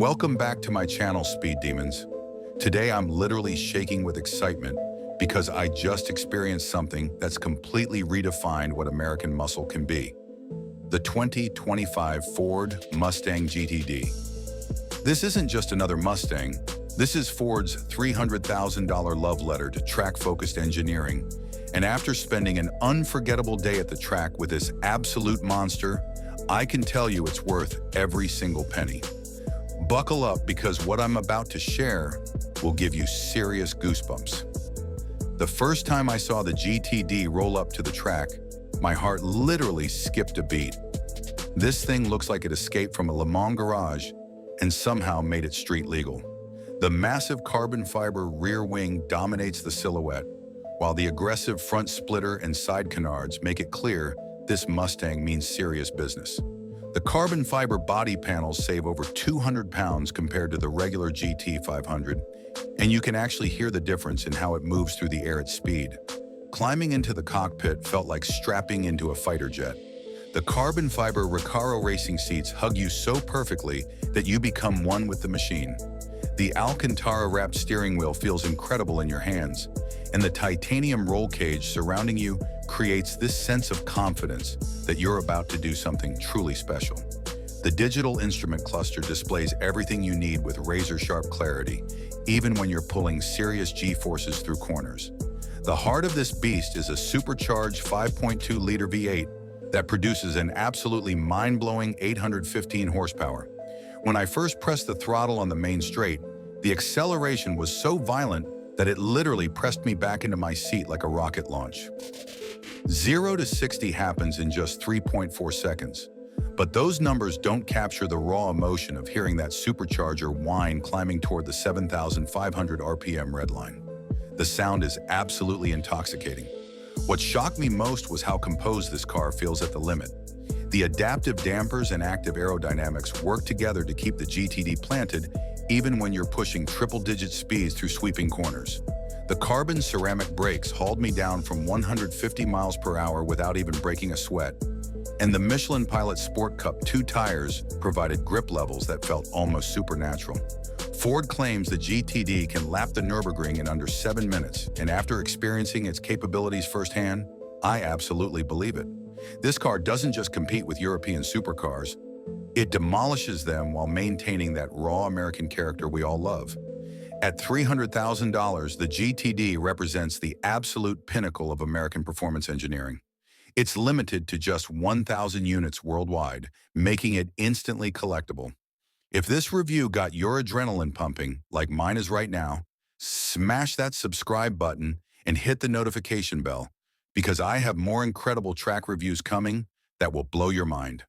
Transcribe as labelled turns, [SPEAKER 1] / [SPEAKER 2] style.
[SPEAKER 1] Welcome back to my channel, Speed Demons. Today I'm literally shaking with excitement because I just experienced something that's completely redefined what American muscle can be. The 2025 Ford Mustang GTD. This isn't just another Mustang. This is Ford's $300,000 love letter to track-focused engineering. And after spending an unforgettable day at the track with this absolute monster, I can tell you it's worth every single penny. Buckle up because what I'm about to share will give you serious goosebumps. The first time I saw the GTD roll up to the track, my heart literally skipped a beat. This thing looks like it escaped from a Le Mans garage and somehow made it street legal. The massive carbon fiber rear wing dominates the silhouette, while the aggressive front splitter and side canards make it clear this Mustang means serious business. The carbon fiber body panels save over 200 pounds compared to the regular GT 500, and you can actually hear the difference in how it moves through the air at speed. Climbing into the cockpit felt like strapping into a fighter jet. The carbon fiber Recaro racing seats hug you so perfectly that you become one with the machine. The Alcantara-wrapped steering wheel feels incredible in your hands, and the titanium roll cage surrounding you creates this sense of confidence that you're about to do something truly special. The digital instrument cluster displays everything you need with razor-sharp clarity, even when you're pulling serious G-forces through corners. The heart of this beast is a supercharged 5.2-liter V8 that produces an absolutely mind-blowing 815 horsepower. When I first pressed the throttle on the main straight, the acceleration was so violent that it literally pressed me back into my seat like a rocket launch. 0 to 60 happens in just 3.4 seconds. But those numbers don't capture the raw emotion of hearing that supercharger whine climbing toward the 7,500 RPM redline. The sound is absolutely intoxicating. What shocked me most was how composed this car feels at the limit. The adaptive dampers and active aerodynamics work together to keep the GTD planted even when you're pushing triple-digit speeds through sweeping corners. The carbon ceramic brakes hauled me down from 150 miles per hour without even breaking a sweat, and the Michelin Pilot Sport Cup 2 tires provided grip levels that felt almost supernatural. Ford claims the GTD can lap the Nürburgring in under 7 minutes, and after experiencing its capabilities firsthand, I absolutely believe it. This car doesn't just compete with European supercars, it demolishes them while maintaining that raw American character we all love. At $300,000, the GTD represents the absolute pinnacle of American performance engineering. It's limited to just 1,000 units worldwide, making it instantly collectible. If this review got your adrenaline pumping, like mine is right now, smash that subscribe button and hit the notification bell, because I have more incredible track reviews coming that will blow your mind.